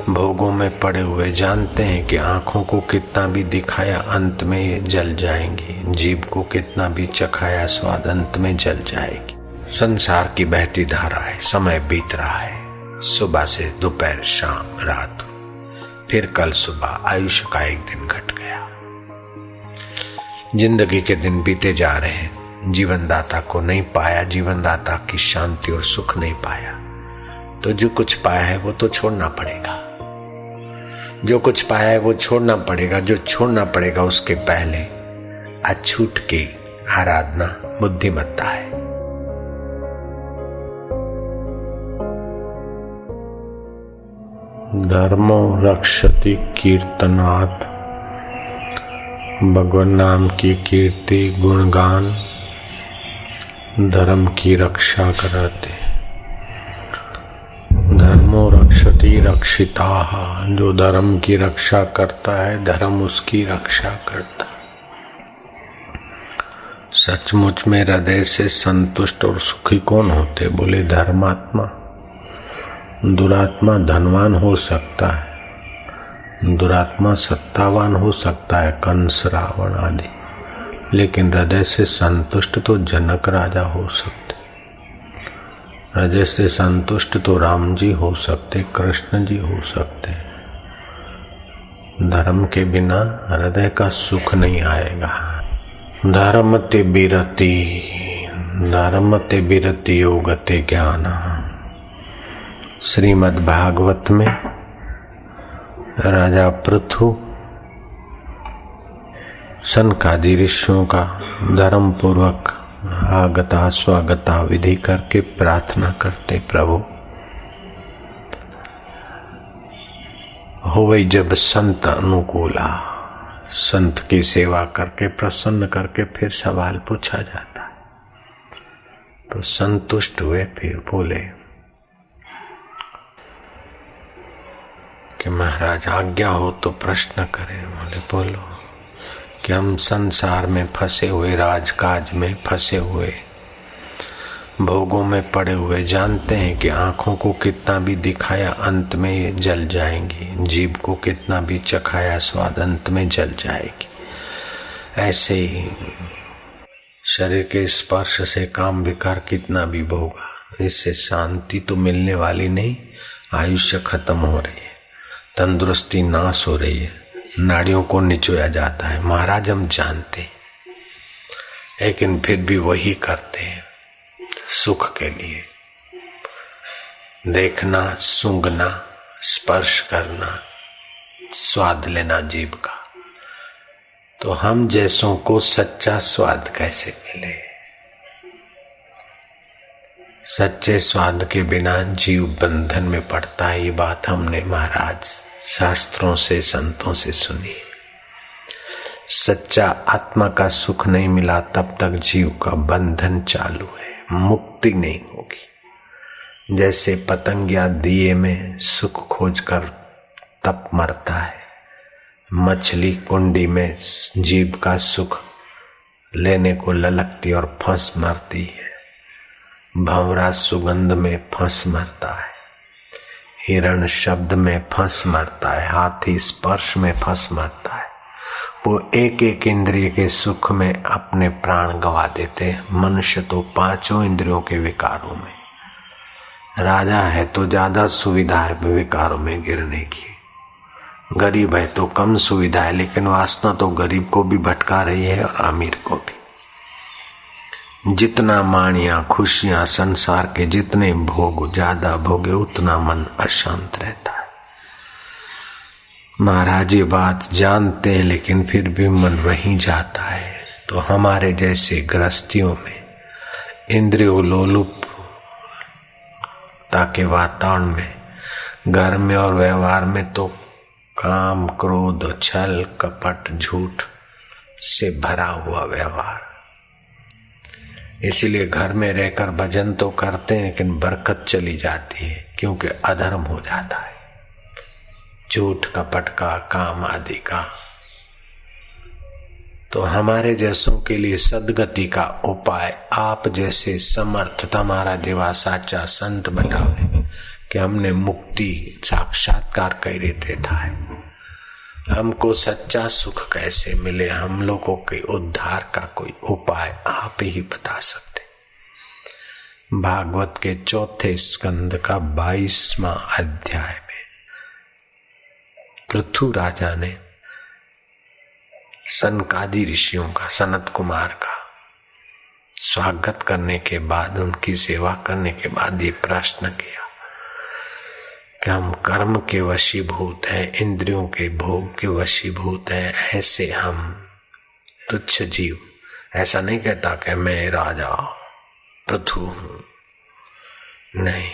भोगों में पड़े हुए जानते हैं कि आंखों को कितना भी दिखाया अंत में ये जल जाएंगी, जीभ को कितना भी चखाया स्वाद अंत में जल जाएगी। संसार की बहती धारा है, समय बीत रहा है, सुबह से दोपहर शाम रात, फिर कल सुबह आयुष्य का एक दिन घट गया। जिंदगी के दिन बीते जा रहे हैं, जीवनदाता को नहीं पाया, जीवनदाता की शांति और सुख नहीं पाया, तो जो कुछ पाया है वो तो छोड़ना पड़ेगा। जो कुछ पाया है वो छोड़ना पड़ेगा। जो छोड़ना पड़ेगा उसके पहले अछूट की आराधना बुद्धिमत्ता है। धर्मो रक्षति कीर्तनात्, भगवान नाम की कीर्ति गुणगान धर्म की रक्षा कराते। धर्मो रक्षति रक्षिताः, जो धर्म की रक्षा करता है धर्म उसकी रक्षा करता है। सचमुच में हृदय से संतुष्ट और सुखी कौन होते? बोले धर्मात्मा। दुरात्मा धनवान हो सकता है, दुरात्मा सत्तावान हो सकता है, कंस रावण आदि, लेकिन हृदय से संतुष्ट तो जनक राजा हो सकते, हृदय से संतुष्ट तो राम जी हो सकते, कृष्ण जी हो सकते। धर्म के बिना हृदय का सुख नहीं आएगा। धर्म ते बिरति योगते ज्ञान। श्रीमद् भागवत में राजा पृथु सनकादि ऋषियों का धर्म पूर्वक आगता स्वागता विधि करके प्रार्थना करते, प्रभु होवै जब संत अनुकूला। संत की सेवा करके प्रसन्न करके फिर सवाल पूछा जाता है, तो संतुष्ट हुए। फिर बोले कि महाराज आज्ञा हो तो प्रश्न करें। बोले बोलो। कि हम संसार में फंसे हुए, राजकाज में फंसे हुए, भोगों में पड़े हुए जानते हैं कि आंखों को कितना भी दिखाया अंत में ये जल जाएंगी, जीभ को कितना भी चखाया स्वाद अंत में जल जाएगी। ऐसे ही शरीर के स्पर्श से काम विकार कितना भी भोगा, इससे शांति तो मिलने वाली नहीं। आयुष्य खत्म हो रही है, तंदुरुस्ती नाश हो रही है, नाड़ियों को निचोया जाता है। महाराज हम जानते, लेकिन फिर भी वही करते हैं सुख के लिए। देखना, सूंघना, स्पर्श करना, स्वाद लेना जीभ का। तो हम जैसों को सच्चा स्वाद कैसे मिले? सच्चे स्वाद के बिना जीव बंधन में पड़ता है। ये बात हमने महाराज शास्त्रों से, संतों से सुनी। सच्चा आत्मा का सुख नहीं मिला तब तक जीव का बंधन चालू है, मुक्ति नहीं होगी। जैसे पतंगिया दिए में सुख खोजकर तप मरता है, मछली कुंडी में जीव का सुख लेने को ललकती और फंस मरती है, भंवरा सुगंध में फंस मरता है, हिरण शब्द में फंस मरता है, हाथी स्पर्श में फंस मरता है। वो एक एक इंद्रिय के सुख में अपने प्राण गवा देते। मनुष्य तो पांचों इंद्रियों के विकारों में राजा है, तो ज्यादा सुविधा है विकारों में गिरने की। गरीब है तो कम सुविधा है, लेकिन वासना तो गरीब को भी भटका रही है और अमीर को भी। जितना माणिया खुशियां संसार के जितने भोग ज्यादा भोगे उतना मन अशांत रहता है। महाराज ये बात जानते हैं, लेकिन फिर भी मन वहीं जाता है। तो हमारे जैसे गृहस्थियों में इंद्रियों लोलुपता के वातावरण में, घर में और व्यवहार में तो काम, क्रोध, छल, कपट, झूठ से भरा हुआ व्यवहार। इसीलिए घर में रहकर भजन तो करते हैं, लेकिन बरकत चली जाती है, क्योंकि अधर्म हो जाता है। झूठ कपट का, काम आदि का। तो हमारे जैसों के लिए सदगति का उपाय आप जैसे समर्थ, तुम्हारा जेवा साचा संत बतावे कि हमने मुक्ति साक्षात्कार कर देता है। हमको सच्चा सुख कैसे मिले, हम लोगों के उद्धार का कोई उपाय आप ही बता सकते। भागवत के चौथे स्कंद का 22वां अध्याय में पृथु राजा ने सनकादि ऋषियों का, सनत कुमार का स्वागत करने के बाद, उनकी सेवा करने के बाद ये प्रश्न किया कि हम कर्म के वशीभूत हैं, इंद्रियों के भोग के वशीभूत हैं, ऐसे हम तुच्छ जीव। ऐसा नहीं कहता कि मैं राजा पृथु हूं, नहीं,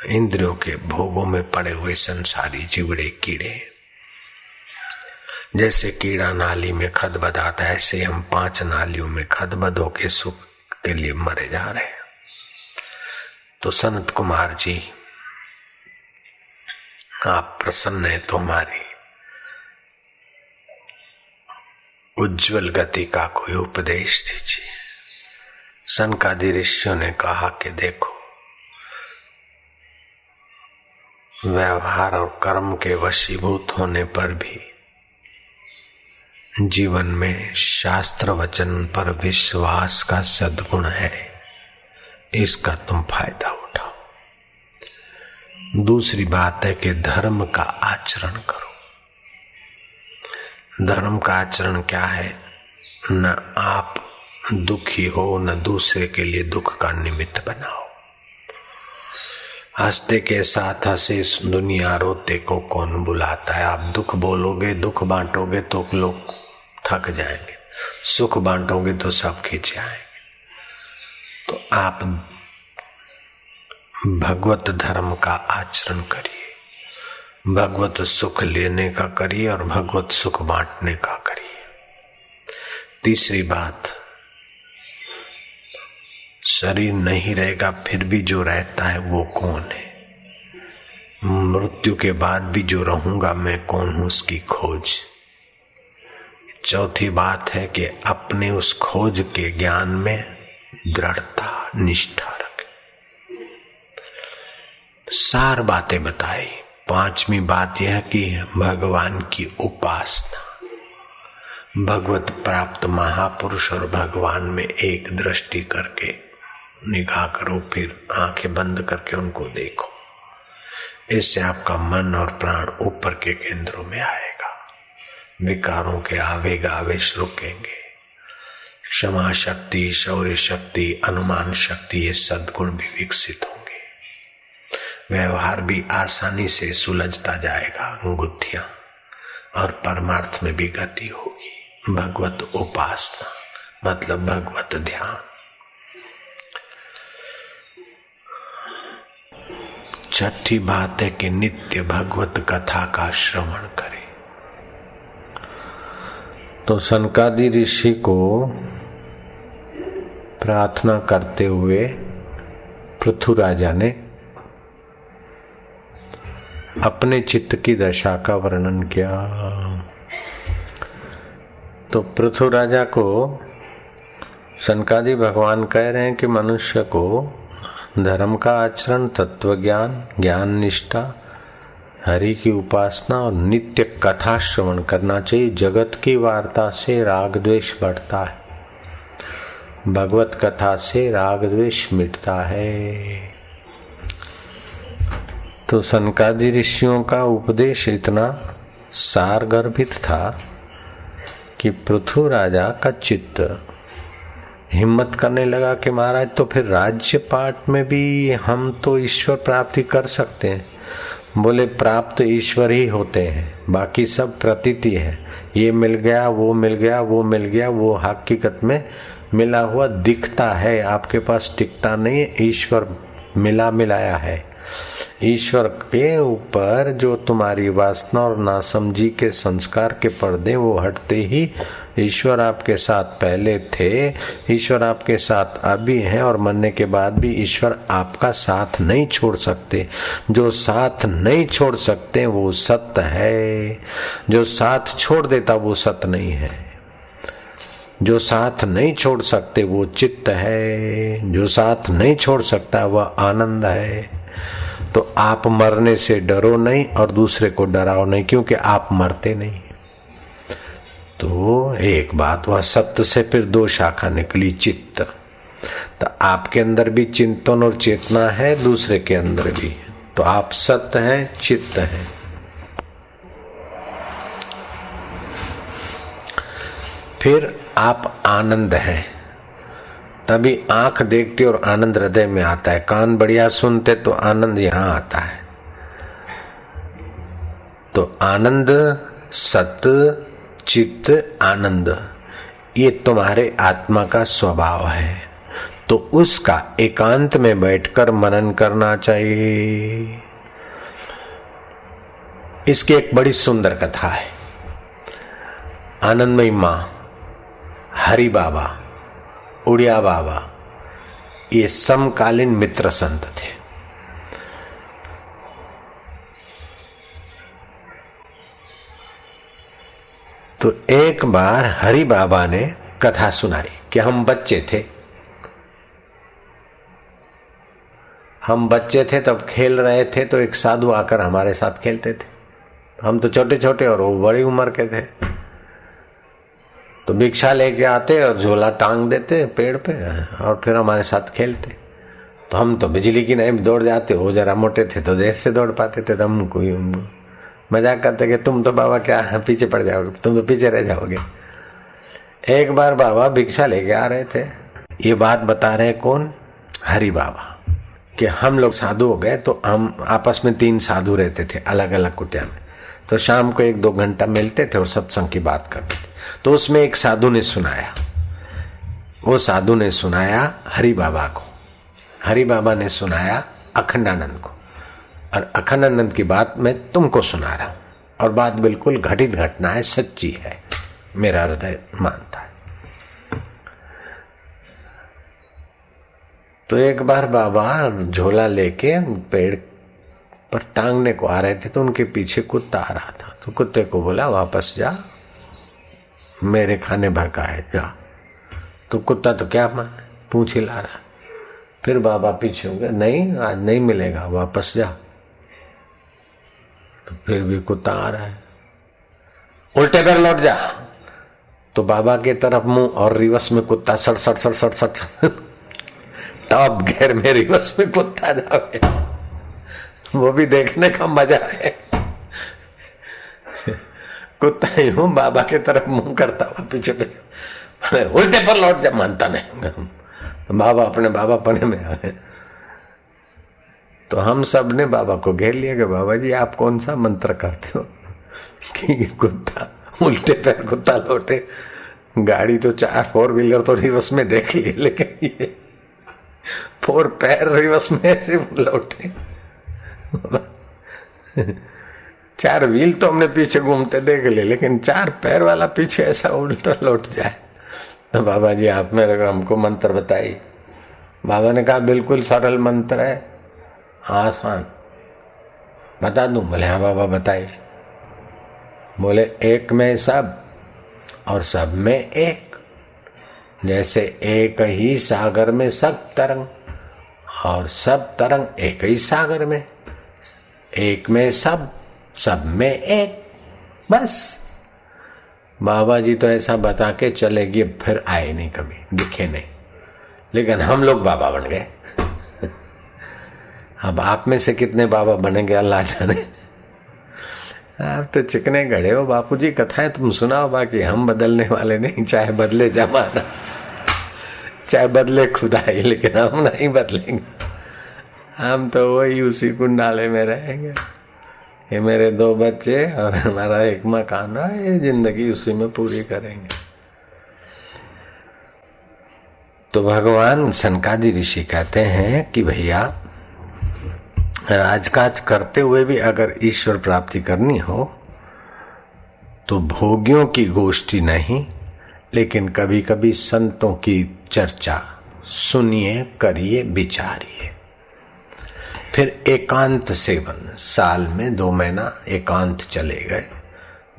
इंद्रियों के भोगों में पड़े हुए संसारी जीवड़े कीड़े। जैसे कीड़ा नाली में खदबद आता है, ऐसे हम 5 नालियों में खदबद होके सुख के लिए मरे जा रहे हैं। तो सनत कुमार जी, आप प्रसन्न है तो हमारी उज्जवल गति का कोई उपदेश दीजिए। सनकादि ऋषियों ने कहा कि देखो, व्यवहार और कर्म के वशीभूत होने पर भी जीवन में शास्त्र वचन पर विश्वास का सद्गुण है, इसका तुम फायदा उठाओ। दूसरी बात है कि धर्म का आचरण करो। धर्म का आचरण क्या है? न आप दुखी हो, न दूसरे के लिए दुख का निमित्त बनाओ। हंसते के साथ हंसे दुनिया, रोते को कौन बुलाता है। आप दुख बोलोगे, दुख बांटोगे तो लोग थक जाएंगे, सुख बांटोगे तो सब खींच आएंगे। तो आप भगवत धर्म का आचरण करिए, भगवत सुख लेने का करिए और भगवत सुख बांटने का करिए। तीसरी बात, शरीर नहीं रहेगा फिर भी जो रहता है वो कौन है? मृत्यु के बाद भी जो रहूंगा मैं कौन हूं, उसकी खोज। चौथी बात है कि अपने उस खोज के ज्ञान में दृढ़ता, निष्ठा रखें। सार बातें बताई। 5वीं बात यह कि भगवान की उपासना, भगवत प्राप्त महापुरुष और भगवान में एक दृष्टि करके निगाह करो, फिर आंखें बंद करके उनको देखो। इससे आपका मन और प्राण ऊपर के केंद्रों में आएगा, विकारों के आवेग आवेश रुकेंगे। क्षमा शक्ति, शौर्य शक्ति, अनुमान शक्ति, ये सद्गुण भी विकसित होंगे। व्यवहार भी आसानी से सुलझता जाएगा, गुत्थियां, और परमार्थ में भी गति होगी। भगवत उपासना मतलब भगवत ध्यान। छठी बात है कि नित्य भगवत कथा का श्रवण करें। तो सनकादि ऋषि को प्रार्थना करते हुए पृथु राजा ने अपने चित्त की दशा का वर्णन किया। तो पृथु राजा को सनकादि भगवान कह रहे हैं कि मनुष्य को धर्म का आचरण, तत्व ज्ञान, ज्ञान निष्ठा, हरि की उपासना और नित्य कथा श्रवण करना चाहिए। जगत की वार्ता से राग द्वेष बढ़ता है, भगवत कथा से राग द्वेष मिटता है। तो सनकादि ऋषियों का उपदेश इतना सार गर्भित था कि पृथु राजा का चित्त हिम्मत करने लगा कि महाराज तो फिर राज्य पाठ में भी हम तो ईश्वर प्राप्ति कर सकते हैं। बोले प्राप्त ईश्वर ही होते हैं, बाकी सब प्रतीति है। ये मिल गया, वो मिल गया, वो मिल गया, वो हकीकत में मिला हुआ दिखता है, आपके पास टिकता नहीं है। ईश्वर मिला मिलाया है। ईश्वर के ऊपर जो तुम्हारी वासना और नासमझी के संस्कार के पर्दे वो हटते ही ईश्वर आपके साथ पहले थे, ईश्वर आपके साथ अभी हैं और मरने के बाद भी ईश्वर आपका साथ नहीं छोड़ सकते। जो साथ नहीं छोड़ सकते वो सत्य है, जो साथ छोड़ देता वो सत्य नहीं है। जो साथ नहीं छोड़ सकते वो चित्त है, जो साथ नहीं छोड़ सकता वह आनंद है। तो आप मरने से डरो नहीं और दूसरे को डराओ नहीं, क्योंकि आप मरते नहीं। तो एक बात हुआ, सत्य से फिर दो शाखा निकली, चित्त। तो आपके अंदर भी चिंतन और चेतना है, दूसरे के अंदर भी। तो आप सत्य है, चित्त है। फिर आप आनंद है। तभी आंख देखती और आनंद हृदय में आता है, कान बढ़िया सुनते तो आनंद यहां आता है। तो आनंद, सत्य, चित्त, आनंद, ये तुम्हारे आत्मा का स्वभाव है। तो उसका एकांत में बैठकर मनन करना चाहिए। इसकी एक बड़ी सुंदर कथा है। आनंदमयी मां, हरि बाबा, उड़िया बाबा, ये समकालीन मित्र संत थे। तो एक बार हरि बाबा ने कथा सुनाई कि हम बच्चे थे तब खेल रहे थे, तो एक साधु आकर हमारे साथ खेलते थे। हम तो छोटे छोटे और वो बड़ी उम्र के थे। तो भिक्षा लेके आते और झोला टांग देते पेड़ पे और फिर हमारे साथ खेलते। तो हम तो बिजली की नहीं दौड़ जाते, वो जरा मोटे थे तो देर से दौड़ पाते थे। तो हम कोई मजाक करते कि तुम तो बाबा क्या पीछे पड़ जाओगे, तुम तो पीछे रह जाओगे। एक बार बाबा भिक्षा लेके आ रहे थे। ये बात बता रहे कौन? हरि बाबा। कि हम लोग साधु हो गए, तो हम आपस में 3 साधु रहते थे अलग अलग कुटिया में। तो शाम को 1-2 घंटा मिलते थे और सत्संग की बात करते थे। तो उसमें एक साधु ने सुनाया, वो साधु ने सुनाया हरि बाबा को, हरि बाबा ने सुनाया अखंडानंद को, और अखंडानंद की बात मैं तुमको सुना रहा हूं। और बात बिल्कुल घटित घटना है, सच्ची है, मेरा हृदय मानता है। तो एक बार बाबा झोला लेके पेड़ पर टांगने को आ रहे थे, तो उनके पीछे कुत्ता आ रहा था। तो कुत्ते को बोला वापस जा, मेरे खाने भर का है, जा। तो कुत्ता तो क्या पूंछ हिला रहा। फिर बाबा पीछे हो गए, नहीं आज नहीं मिलेगा, वापस जा। तो फिर भी कुत्ता आ रहा है, उल्टे पैर लौट जा। तो बाबा के तरफ मुंह और रिवर्स में कुत्ता सड़ सड़ सड़ सड़ सड़ टॉप गियर में रिवर्स में कुत्ता जावे, वो भी देखने का मजा है। कुत्ता यूं बाबा के तरफ मुंह करता हुआ पीछे पीछे, उल्टे पर लौट जा, मानता नहीं। तो बाबा अपने बाबा पने में आ गए। तो हम सब ने बाबा को घेर लिया कि बाबा जी आप कौन सा मंत्र करते हो कि कुत्ता उल्टे पैर कुत्ता लौटे। गाड़ी तो 4 व्हीलर तो रिवर्स में देख लिए, लेकिन ये 4 पैर रिवर्स में ऐसे लौटे। 4 व्हील तो हमने पीछे घूमते देख लिए, लेकिन 4 पैर वाला पीछे ऐसा उल्टा लौट जाए। तो बाबा जी आप मेरे को हमको मंत्र बताइए। बाबा ने कहा बिल्कुल सरल मंत्र है, आसान, बता दूं? बोले हाँ बाबा बताइए। बोले एक में सब और सब में एक, जैसे एक ही सागर में सब तरंग और सब तरंग एक ही सागर में, एक में सब, सब में एक, बस। बाबा जी तो ऐसा बता के चले गए, फिर आए नहीं, कभी दिखे नहीं। लेकिन हम लोग बाबा बन गए। अब आप में से कितने बाबा बनेंगे अल्लाह जाने। आप तो चिकने गड़े हो बापूजी, कथाएं तुम सुनाओ, बाकी हम बदलने वाले नहीं। चाहे बदले जमाना, चाहे बदले खुदाई, लेकिन हम नहीं बदलेंगे। हम तो वही उसी कुंडाले में रहेंगे। ये मेरे 2 बच्चे और हमारा एक मकान है, ये जिंदगी उसी में पूरी करेंगे। तो भगवान सनकादि ऋषि कहते हैं कि भैया राजकाज करते हुए भी अगर ईश्वर प्राप्ति करनी हो तो भोगियों की गोष्ठी नहीं, लेकिन कभी कभी संतों की चर्चा सुनिए, करिए, विचारिए। फिर एकांत सेवन, साल में 2 महीना एकांत चले गए,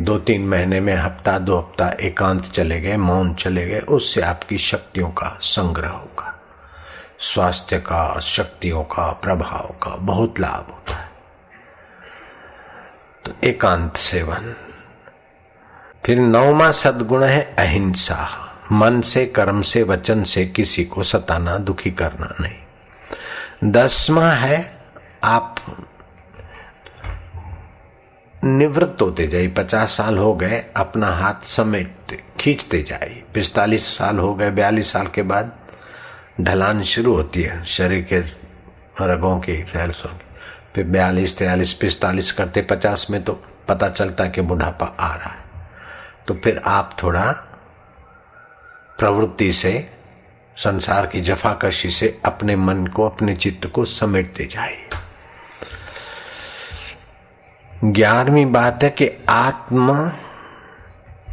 2-3 महीने में हफ्ता 2 हफ्ता एकांत चले गए, मौन चले गए, उससे आपकी शक्तियों का संग्रह होगा। स्वास्थ्य का, शक्तियों का, प्रभाव का बहुत लाभ होता है। तो एकांत सेवन। फिर 9वां सद्गुण है अहिंसा। मन से, कर्म से, वचन से किसी को सताना, दुखी करना नहीं। 10वां है आप निवृत्त होते जाइए। 50 साल हो गए, अपना हाथ समेटते खींचते जाइए। 45 साल हो गए, 42 साल के बाद ढलान शुरू होती है शरीर के रगों की, सेल्सों की। फिर 42, 43, 45 करते 50 में तो पता चलता है कि बुढ़ापा आ रहा है। तो फिर आप थोड़ा प्रवृत्ति से, संसार की जफाकशी से अपने मन को, अपने चित्त को समेटते जाइए। 11वीं बात है कि आत्म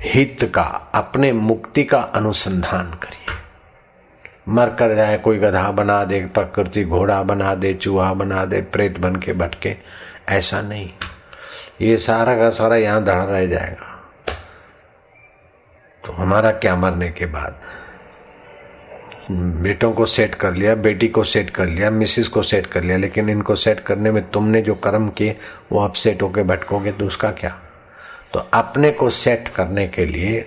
हित का, अपने मुक्ति का अनुसंधान करिए। मर कर जाए, कोई गधा बना दे, प्रकृति घोड़ा बना दे, चूहा बना दे, प्रेत बन के भटके, ऐसा नहीं। ये सारा का सारा यहां धड़ रह जाएगा। तो हमारा क्या मरने के बाद? बेटों को सेट कर लिया, बेटी को सेट कर लिया, मिसिस को सेट कर लिया, लेकिन इनको सेट करने में तुमने जो कर्म किए वो आप सेट होके भटकोगे तो उसका क्या? तो अपने को सेट करने के लिए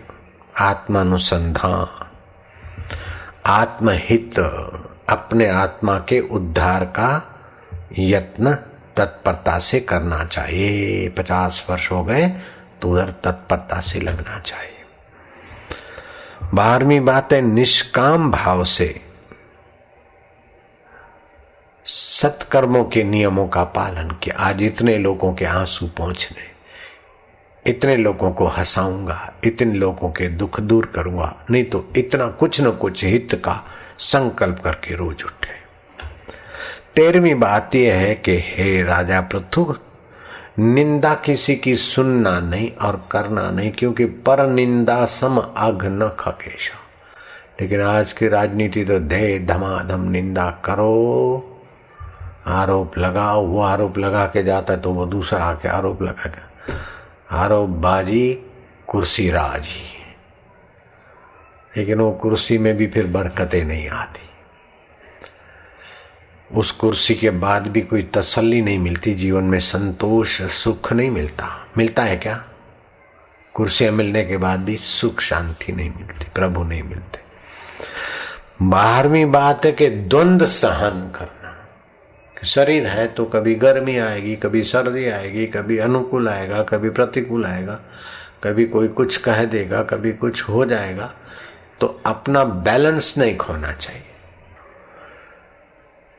आत्मानुसंधान, आत्महित, अपने आत्मा के उद्धार का यत्न तत्परता से करना चाहिए। 50 वर्ष हो गए तो उधर तत्परता से लगना चाहिए। 12वीं बात है निष्काम भाव से सत्कर्मों के नियमों का पालन किया। आज इतने लोगों के आंसू पहुंचने, इतने लोगों को हंसाऊंगा, इतने लोगों के दुख दूर करूंगा, नहीं तो इतना कुछ न कुछ हित का संकल्प करके रोज उठे। 13वीं बात यह है कि हे राजा पृथु, निंदा किसी की सुनना नहीं और करना नहीं, क्योंकि पर निंदा सम अघ न खकेशा। लेकिन आज की राजनीति तो धे धमाधम निंदा करो, आरोप लगाओ। वो आरोप लगा के जाता है तो वो दूसरा आके आरोप लगा के, आरोप बाजी कुर्सी राजी। लेकिन वो कुर्सी में भी फिर बरकतें नहीं आती। उस कुर्सी के बाद भी कोई तसल्ली नहीं मिलती, जीवन में संतोष, सुख नहीं मिलता। मिलता है क्या? कुर्सियां मिलने के बाद भी सुख शांति नहीं मिलती, प्रभु नहीं मिलते। 12वीं बात है कि द्वंद्व सहन करना। शरीर है तो कभी गर्मी आएगी, कभी सर्दी आएगी, कभी अनुकूल आएगा, कभी प्रतिकूल आएगा, कभी कोई कुछ कह देगा, कभी कुछ हो जाएगा। तो अपना बैलेंस नहीं खोना चाहिए।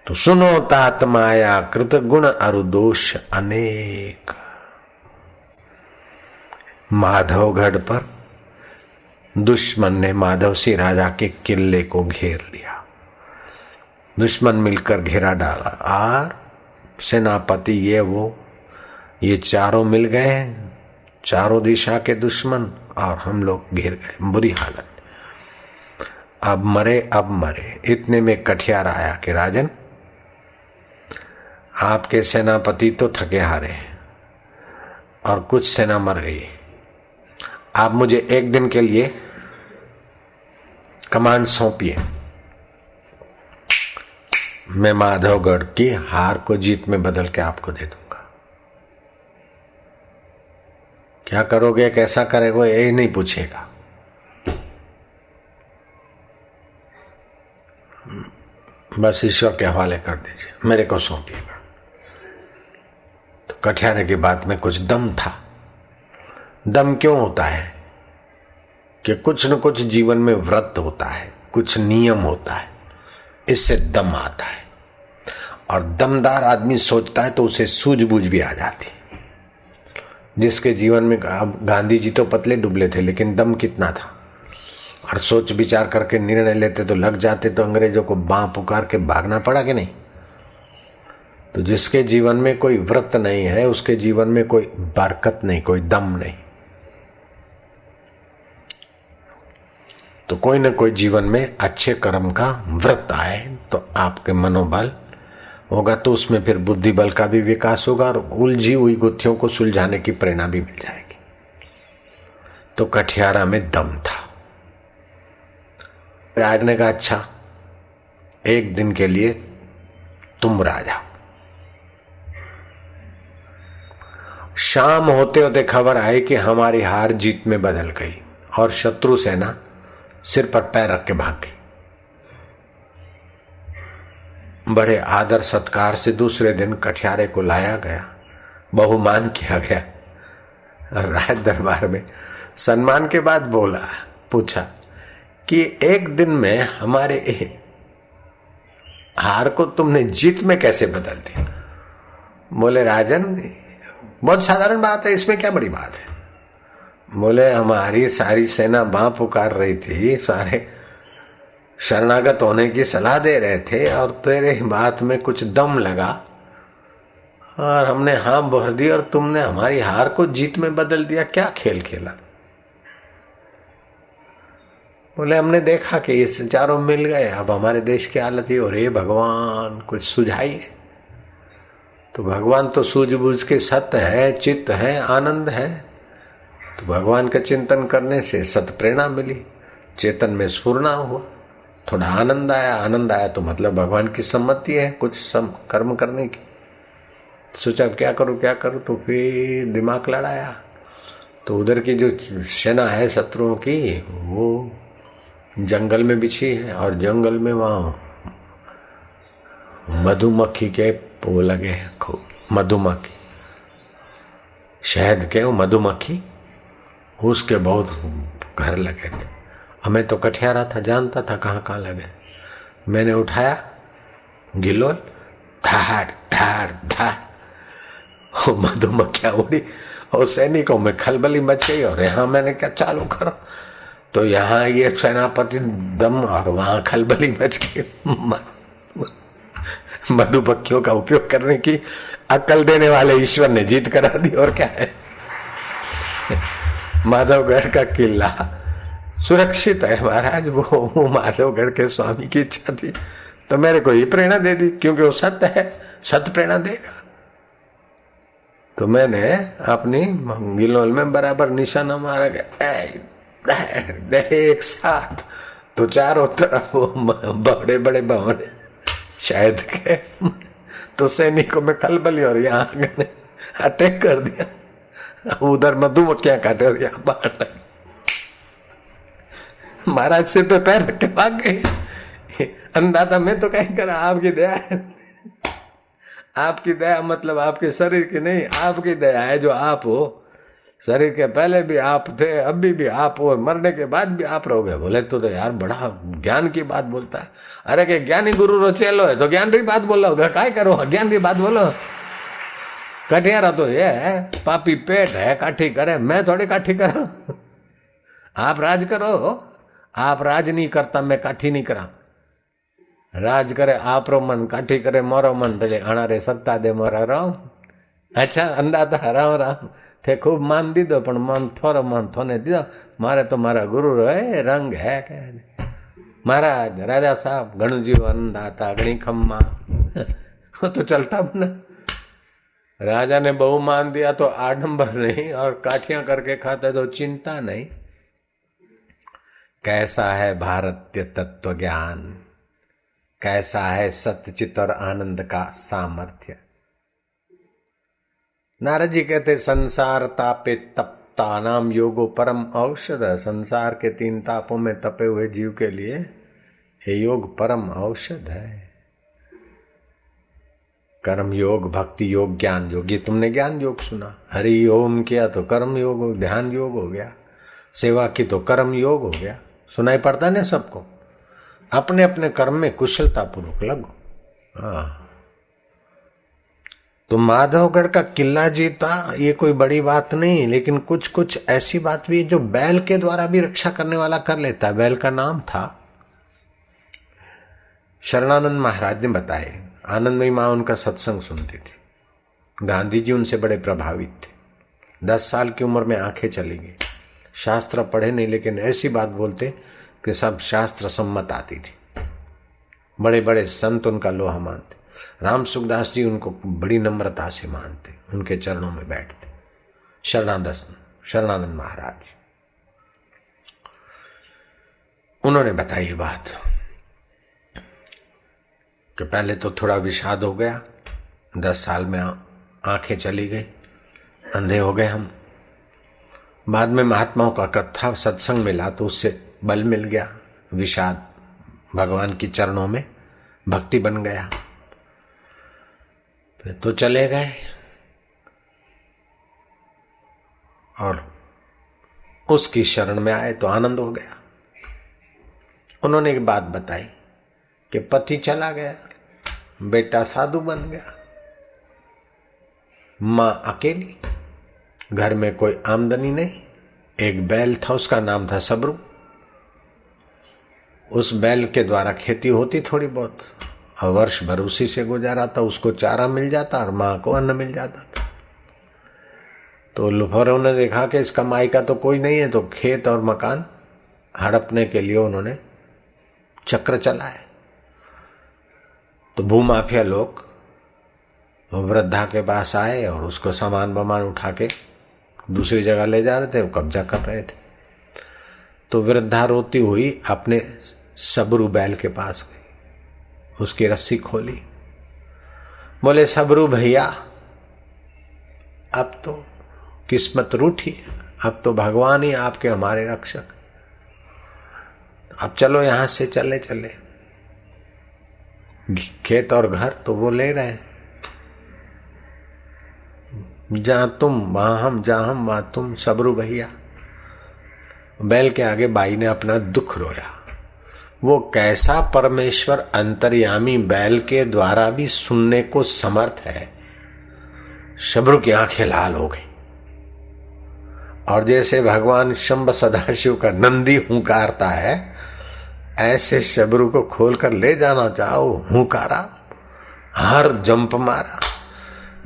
तो सुनो तात माया कृत गुण अरु दोष अनेक। माधवगढ़ पर दुश्मन ने माधव सिंह राजा के किले को घेर लिया। दुश्मन मिलकर घेरा डाला और सेनापति ये चारों मिल गए, चारों दिशा के दुश्मन, और हम लोग घिर गए। बुरी हालत। अब मरे। इतने में कठियार आया कि राजन, आपके सेनापति तो थके हारे और कुछ सेना मर गई। आप मुझे 1 दिन के लिए कमान सौंपिए, मैं माधवगढ़ की हार को जीत में बदल के आपको दे दूंगा। क्या करोगे, कैसा करेगा, ये नहीं पूछेगा। बस ईश्वर के हवाले कर दीजिए, मेरे को सौंपिएगा। तो कठियारे की बात में कुछ दम था। दम क्यों होता है? कि कुछ न कुछ जीवन में व्रत होता है, कुछ नियम होता है, इससे दम आता है। और दमदार आदमी सोचता है तो उसे सूझबूझ भी आ जाती। जिसके जीवन में, अब गांधी जी तो पतले दुबले थे, लेकिन दम कितना था, और सोच विचार करके निर्णय लेते तो लग जाते। तो अंग्रेजों को बाँ पुकार के भागना पड़ा कि नहीं? तो जिसके जीवन में कोई व्रत नहीं है, उसके जीवन में कोई बरकत नहीं, कोई दम नहीं। तो कोई न कोई जीवन में अच्छे कर्म का व्रत आए तो आपके मनोबल होगा, तो उसमें फिर बुद्धि बल का भी विकास होगा और उलझी हुई गुत्थियों को सुलझाने की प्रेरणा भी मिल जाएगी। तो कठियारा में दम था। राज ने कहा, अच्छा एक दिन के लिए तुम राजा। शाम होते होते खबर आई कि हमारी हार जीत में बदल गई और शत्रु सेना सिर पर पैर रख के भाग गई। बड़े आदर सत्कार से दूसरे दिन कठियारे को लाया गया, बहुमान किया गया। राज दरबार में सम्मान के बाद पूछा कि एक दिन में हमारे हार को तुमने जीत में कैसे बदल दिया? बोले राजन, बहुत साधारण बात है, इसमें क्या बड़ी बात है। बोले हमारी सारी सेना बाँ पुकार रही थी, सारे शरणागत होने की सलाह दे रहे थे और तेरे बात में कुछ दम लगा और हमने हाँ भर दी और तुमने हमारी हार को जीत में बदल दिया। क्या खेल खेला? बोले हमने देखा कि ये चारों मिल गए, अब हमारे देश की हालत ही हो रही है, भगवान कुछ सुझाइए। तो भगवान तो सूझबूझ के सत्य है, चित्त है, आनंद है। तो भगवान का चिंतन करने से सत प्रेरणा मिली, चेतन में स्फुरना हुआ, थोड़ा आनंद आया। आनंद आया तो मतलब भगवान की सम्मति है कुछ कर्म करने की। सोचा अब क्या करूं, तो फिर दिमाग लड़ाया। तो उधर की जो सेना है शत्रुओं की, वो जंगल में बिछी है और जंगल में वहां मधुमक्खी के वो लगे हैं खूब, मधुमक्खी शहद के, वो मधुमक्खी उसके बहुत घर लगे थे। हमें तो कठियारा था, जानता था कहाँ कहाँ लगे। मैंने उठाया गिलोल, धाड़ धाड़ धाड़, वो मधुमक्खियां उड़ी और सैनिकों में खलबली मच गई। और यहाँ मैंने क्या चालू करो, तो यहाँ ये सेनापति दम और वहां खलबली मच गई। मधुमक्खियों का उपयोग करने की अक्ल देने वाले ईश्वर ने जीत करा दी। और क्या है, माधवगढ़ का किला सुरक्षित है महाराज। वो माधवगढ़ के स्वामी की इच्छा थी तो मेरे को ये प्रेरणा दे दी, क्योंकि वो सत्य है, सत्य प्रेरणा देगा। तो मैंने अपनी गिलोल में बराबर निशाना मारा गया, एक साथ। तो चारों तरफ वो बड़े बड़े भवन शायद के, तो सैनिकों में खलबली और यहाँ ने अटैक कर दिया। उधर मधुमक्खियां काटे और यहाँ बांट। महाराज सिर पे पैर रख के भाग गए। अंदाजा मैं तो कहीं करा, आपकी दया है। आपकी दया मतलब आपके शरीर की नहीं, आपकी दया है जो आप हो। शरीर के पहले भी आप थे, अभी भी आप हो, और मरने के बाद भी आप रहोगे। बोले तो यार बड़ा ज्ञान की बात बोलता है। अरे के ज्ञानी गुरु रो चेलो है तो ज्ञान की बात बोला होगा, काय करो ज्ञान की बात बोलो। कटियारा तो ये है, पापी पेट है, काठी करे, मैं थोड़ी काठी करा। आप राज करो, आप राज नहीं करता, मैं काठी नहीं करा। राज करे आप रो मन, काठी करे मोरो मन, तो आना रे सत्ता दे मोरा राम। अच्छा अंदाजा राम राम थे खूब मान दीदो, पण मन थोड़ो मन थोने दीदो। मारे तो मारा गुरु रे रंग है क्या महाराज, राजा साहब घणु जीवन दाता घणी खम्मा। वो तो चलता बना। राजा ने बहु मान दिया तो आडंबर नहीं, और काठियां करके खाते तो चिंता नहीं। कैसा है भारतीय तत्व ज्ञान, कैसा है सत्यचित और आनंद का सामर्थ्य। नारद जी कहते संसार तापे तपता नाम योगो परम औषध। संसार के 3 तापों में तपे हुए जीव के लिए ये योग परम औषध है। कर्म योग, भक्ति योग, ज्ञान योग। ये तुमने ज्ञान योग सुना, हरि ओम किया तो कर्म योग हो, ध्यान योग हो गया, सेवा की तो कर्म योग हो गया। सुनाई पड़ता नहीं सबको? अपने अपने कर्म में कुशलता पूर्वक लगो। हाँ, तो माधवगढ़ का किला जीता ये कोई बड़ी बात नहीं, लेकिन कुछ कुछ ऐसी बात भी जो बैल के द्वारा भी रक्षा करने वाला कर लेता है। बैल का नाम था शरणानंद महाराज ने बताए। आनंदमयी माँ उनका सत्संग सुनती थी। गांधी जी उनसे बड़े प्रभावित थे। 10 साल की उम्र में आंखें चली गई। शास्त्र पढ़े नहीं, लेकिन ऐसी बात बोलते कि सब शास्त्र सम्मत आती थी। बड़े बड़े संत उनका लोहा मानते। राम सुखदास जी उनको बड़ी नम्रता से मानते, उनके चरणों में बैठते। शरणानंद महाराज उन्होंने बताई बात। कि पहले तो थोड़ा विषाद हो गया, 10 साल में आंखें चली गई, अंधे हो गए हम। बाद में महात्माओं का कथा सत्संग मिला तो उससे बल मिल गया, विषाद भगवान की चरणों में भक्ति बन गया। फिर तो चले गए और उसकी शरण में आए तो आनंद हो गया। उन्होंने एक बात बताई कि पति चला गया, बेटा साधु बन गया, मां अकेली, घर में कोई आमदनी नहीं। एक बैल था, उसका नाम था सबरू। उस बैल के द्वारा खेती होती थोड़ी बहुत, और वर्ष भर उसी से गुजारा था। उसको चारा मिल जाता और मां को अन्न मिल जाता था। तो लुफरों ने देखा कि इस कमाई का तो कोई नहीं है, तो खेत और मकान हड़पने के लिए उन्होंने चक्र चलाए। तो भूमाफिया लोग वृद्धा के पास आए और उसको सामान बमान उठा के दूसरी जगह ले जा रहे थे, वो कब्जा कर रहे थे। तो वृद्धा रोती हुई अपने सबरू बैल के पास गई, उसकी रस्सी खोली, बोले सबरू भैया अब तो किस्मत रूठी, अब तो भगवान ही आपके हमारे रक्षक, अब चलो यहां से चले चले। खेत और घर तो वो ले रहे हैं, जहां तुम वहां हम, जहां हम वहां तुम, सबरू भैया। बैल के आगे बाई ने अपना दुख रोया। वो कैसा परमेश्वर अंतर्यामी बैल के द्वारा भी सुनने को समर्थ है। सबरू की आंखें लाल हो गई, और जैसे भगवान शंभ सदाशिव का नंदी हुंकारता है, ऐसे शबरू को खोलकर ले जाना चाहो, हुंकारा, हर जंप मारा,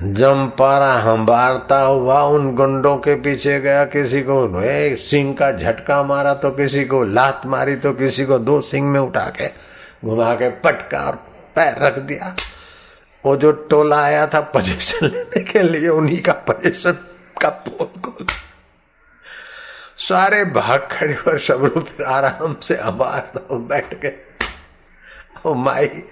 जंपारा हंबारता हुआ उन गुंडों के पीछे गया। किसी को सिंह का झटका मारा, तो किसी को लात मारी, तो किसी को 2 सिंह में उठा के घुमा के पटका और पैर रख दिया। वो जो टोला आया था पोजीशन लेने के लिए, उन्हीं का पोजीशन का पोल खोल, सारे भाग खड़े और सबरू फिर आराम से हमारा बैठ के। ओ माई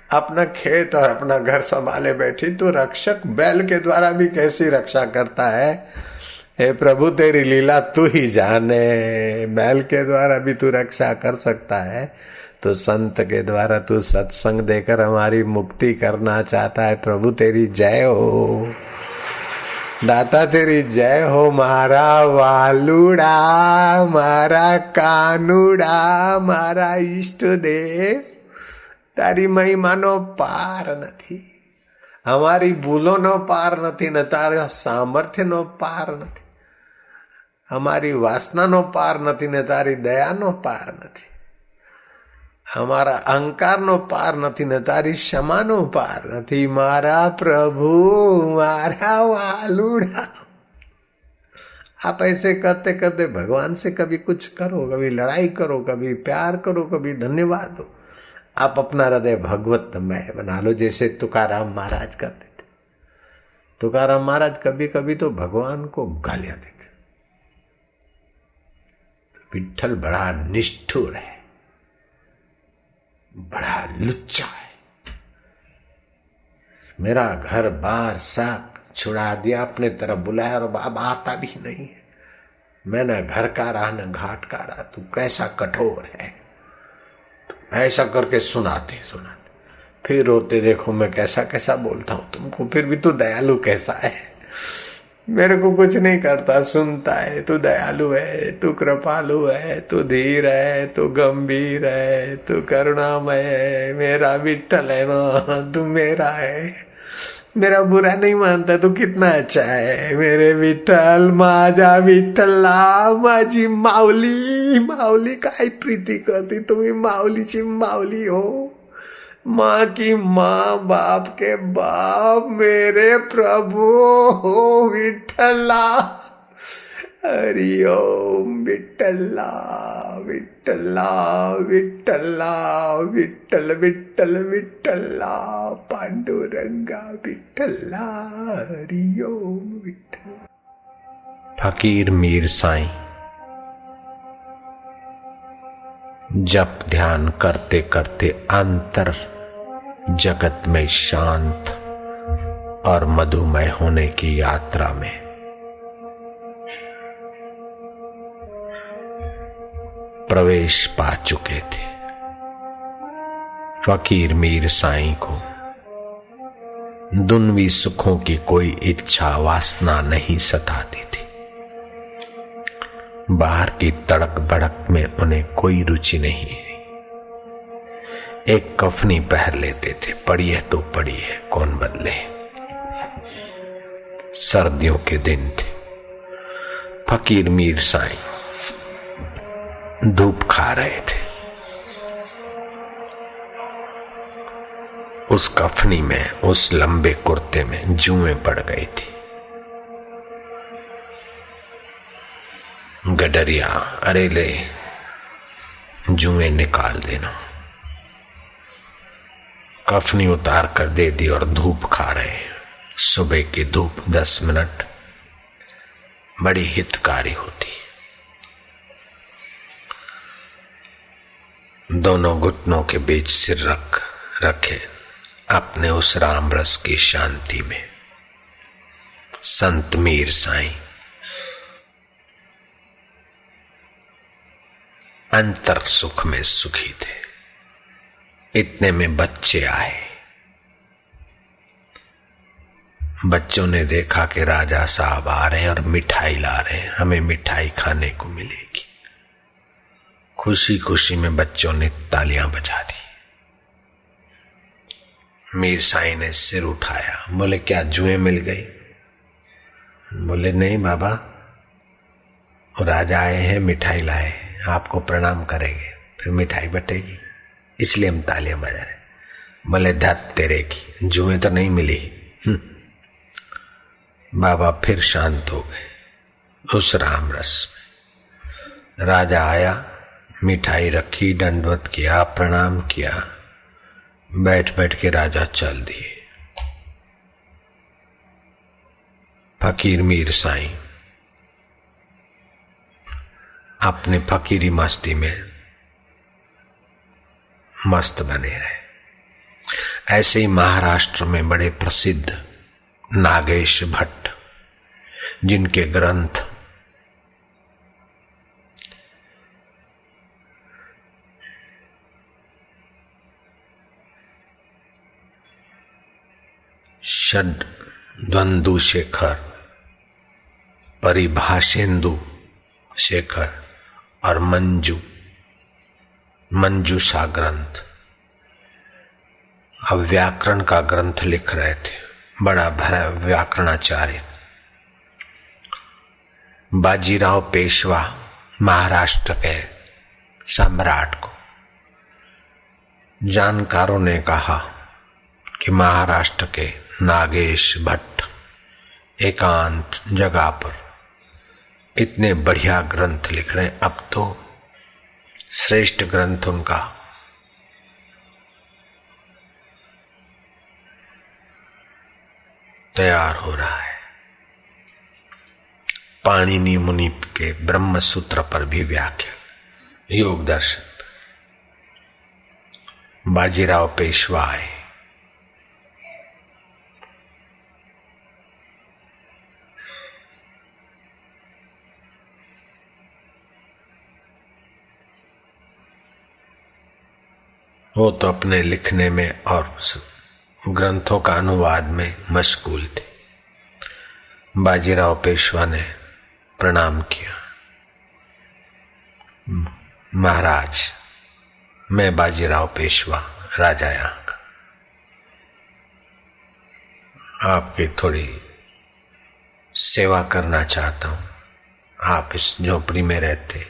अपना खेत और अपना घर संभाले बैठी, तो रक्षक बैल के द्वारा भी कैसी रक्षा करता है। हे प्रभु तेरी लीला तू ही जाने, बैल के द्वारा भी तू रक्षा कर सकता है, तो संत के द्वारा तू सत्संग देकर हमारी मुक्ति करना चाहता है। प्रभु तेरी जय हो, दाता तेरी जय हो। मारा वालुड़ा, मारा कानुड़ा, मारा इष्ट देव, तारी महिमानो पार નથી, हमारी भूलोનો पार નથી, न तारा सामर्थ्यનો पार નથી, हमारी वासनाનો पार નથી, न तारी दयाનો पार નથી, हमारा अहंकारનો पार નથી, न तारी क्षमाનો पार નથી। मारा प्रभु मारा वालुड़ा। आप ऐसे करते करते भगवान से कभी कुछ करो, कभी लड़ाई करो, कभी प्यार करो, कभी धन्यवाद दो। आप अपना हृदय भगवतमय बना लो, जैसे तुकाराम महाराज करते थे। तुकाराम महाराज कभी कभी तो भगवान को गालियां देते। विठ्ठल बड़ा निष्ठुर है, बड़ा लुच्चा है, मेरा घर बार सब छुड़ा दिया, अपने तरफ बुलाया और अब आता भी नहीं है। मैं न घर का रहा न घाट का रहा, तू कैसा कठोर है। ऐसा करके सुनाते फिर रोते, देखो मैं कैसा कैसा बोलता हूं तुमको, फिर भी तू दयालु कैसा है। मेरे को कुछ नहीं करता, सुनता है, तू दयालु है, तू कृपालु है, तू धीर है, तू गंभीर है, तू करुणामय है। मेरा विठ्ठल है ना, तू मेरा है, मेरा बुरा नहीं मानता, तू कितना अच्छा है। मेरे विठ्ठल, माझा विठ्ठला, माझी माऊली, माऊली काय प्रीती करती, तुम्ही माऊलीची माऊली हो, माँ की माँ, बाप के बाप, मेरे प्रभु हो विठ्ठला। हरि ओम विठ्ठला विठ्ठला विठ्ठला, विठ्ठल विठ्ठल विठ्ठला, पांडुरंगा विठ्ठला, हरि ओम विठ्ठल। फकीर मीर साईं जप ध्यान करते करते अंतर जगत में शांत और मधुमय होने की यात्रा में प्रवेश पा चुके थे। फकीर मीर साईं को दुन्वी सुखों की कोई इच्छा वासना नहीं सताती थी। बाहर की तड़क भड़क में उन्हें कोई रुचि नहीं है। एक कफनी पहन लेते थे, पड़ी है तो पड़ी है, कौन बदले। सर्दियों के दिन थे। फकीर मीर साईं धूप खा रहे थे। उस कफनी में, उस लंबे कुर्ते में जुएं पड़ गई थी। गडरिया, अरे ले जुएं निकाल देना। कफनी उतार कर दे दी और धूप खा रहे। सुबह की धूप 10 मिनट बड़ी हितकारी होती। दोनों घुटनों के बीच सिर रखे अपने उस राम रस की शांति में संत मीर साईं अंतर सुख में सुखी थे। इतने में बच्चे आए। बच्चों ने देखा कि राजा साहब आ रहे हैं और मिठाई ला रहे हैं, हमें मिठाई खाने को मिलेगी। खुशी खुशी में बच्चों ने तालियां बजा दी। मीर साईं ने सिर उठाया, बोले क्या जुएं मिल गई? बोले नहीं बाबा, राजा आए हैं, मिठाई लाए हैं, आपको प्रणाम करेंगे, फिर मिठाई बटेगी, इसलिए हम तालियां बजा रहे। बोले धत तेरे की, जुएं तो नहीं मिली। बाबा फिर शांत हो गए उस राम रस में। राजा आया, मिठाई रखी, दंडवत किया, प्रणाम किया, बैठ बैठ के राजा चल दिए। फकीर मीर साईं अपने फकीरी मस्ती में मस्त बने रहे। ऐसे ही महाराष्ट्र में बड़े प्रसिद्ध नागेश भट्ट, जिनके ग्रंथ षड द्वंदु शेखर, परिभाषेंदु शेखर और मंजूषा ग्रंथ, अब व्याकरण का ग्रंथ लिख रहे थे। बड़ा भरा व्याकरणाचार्य बाजीराव पेशवा महाराष्ट्र के सम्राट को जानकारों ने कहा कि महाराष्ट्र के नागेश भट्ट एकांत जगह पर इतने बढ़िया ग्रंथ लिख रहे हैं। अब तो श्रेष्ठ ग्रंथ उनका तैयार हो रहा है। पाणिनि मुनि के ब्रह्म सूत्र पर भी व्याख्या, योग दर्शन। बाजीराव पेशवा आए। वो तो अपने लिखने में और ग्रंथों का अनुवाद में मशगूल थे। बाजीराव पेशवा ने प्रणाम किया। महाराज, मैं बाजीराव पेशवा राजा यहाँ का, आपकी थोड़ी सेवा करना चाहता हूँ। आप इस झोपड़ी में रहते,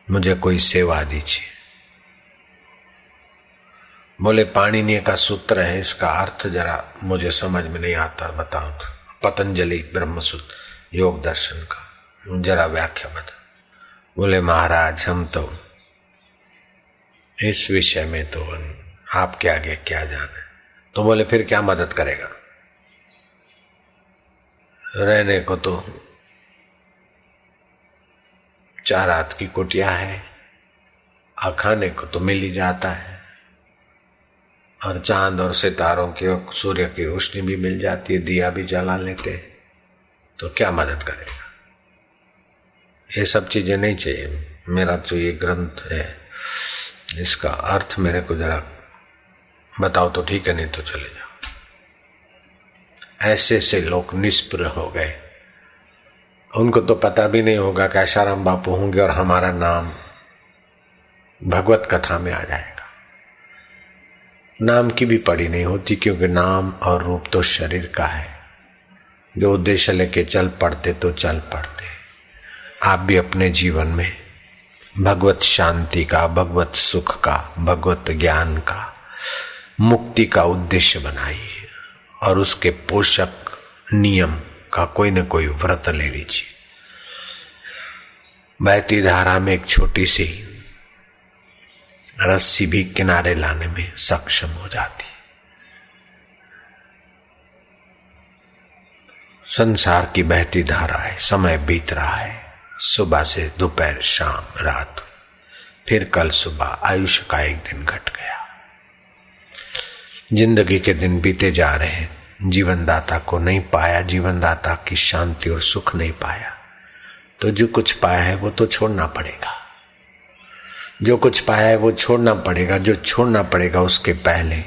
मुझे कोई सेवा दीजिए। बोले पाणिनि का सूत्र है, इसका अर्थ जरा मुझे समझ में नहीं आता, बताओ तो। पतंजलि ब्रह्म सूत्र योग दर्शन का जरा व्याख्या बता। बोले महाराज, हम तो इस विषय में तो आपके आगे क्या जाने। तो बोले फिर क्या मदद करेगा? रहने को तो 4 हाथ की कुटिया है, खाने को तो मिल ही जाता है, और चांद और सितारों की और सूर्य की रोशनी भी मिल जाती है, दिया भी जला लेते हैं, तो क्या मदद करेगा? ये सब चीजें नहीं चाहिए। मेरा तो ये ग्रंथ है, इसका अर्थ मेरे को जरा बताओ तो ठीक है, नहीं तो चले जाओ। ऐसे से लोग निष्प्रह हो गए, उनको तो पता भी नहीं होगा कि आशाराम बापू होंगे और हमारा नाम भगवत कथा में आ जाएगा। नाम की भी पड़ी नहीं होती, क्योंकि नाम और रूप तो शरीर का है। जो उद्देश्य लेके चल पड़ते तो चल पड़ते। आप भी अपने जीवन में भगवत शांति का, भगवत सुख का, भगवत ज्ञान का, मुक्ति का उद्देश्य बनाइए और उसके पोषक नियम का कोई न कोई व्रत ले लीजिए। बहती धारा में एक छोटी सी रस्सी भी किनारे लाने में सक्षम हो जाती है। संसार की बहती धारा है, समय बीत रहा है, सुबह से दोपहर, शाम, रात, फिर कल सुबह, आयुष्य का एक दिन घट गया। जिंदगी के दिन बीते जा रहे हैं, जीवनदाता को नहीं पाया, जीवनदाता की शांति और सुख नहीं पाया, तो जो कुछ पाया है वो तो छोड़ना पड़ेगा। जो कुछ पाया है वो छोड़ना पड़ेगा। जो छोड़ना पड़ेगा उसके पहले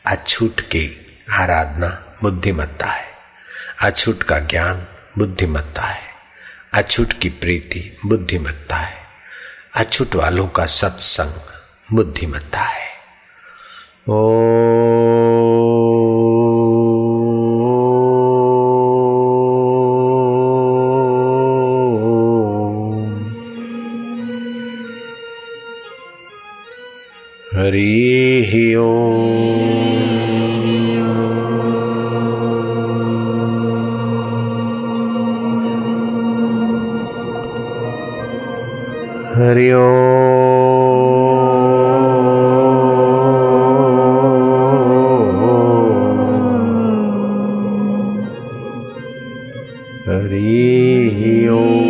अछूट की आराधना बुद्धिमत्ता है, अछूट का ज्ञान बुद्धिमत्ता है, अछूट की प्रीति बुद्धिमत्ता है, अछूट वालों का सत्संग बुद्धिमत्ता है। हरि ओम। हरि ओम। हरि ओम।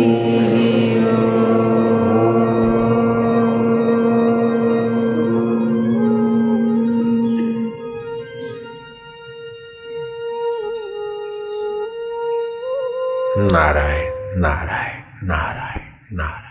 नारायण नारायण नारायण नारायण।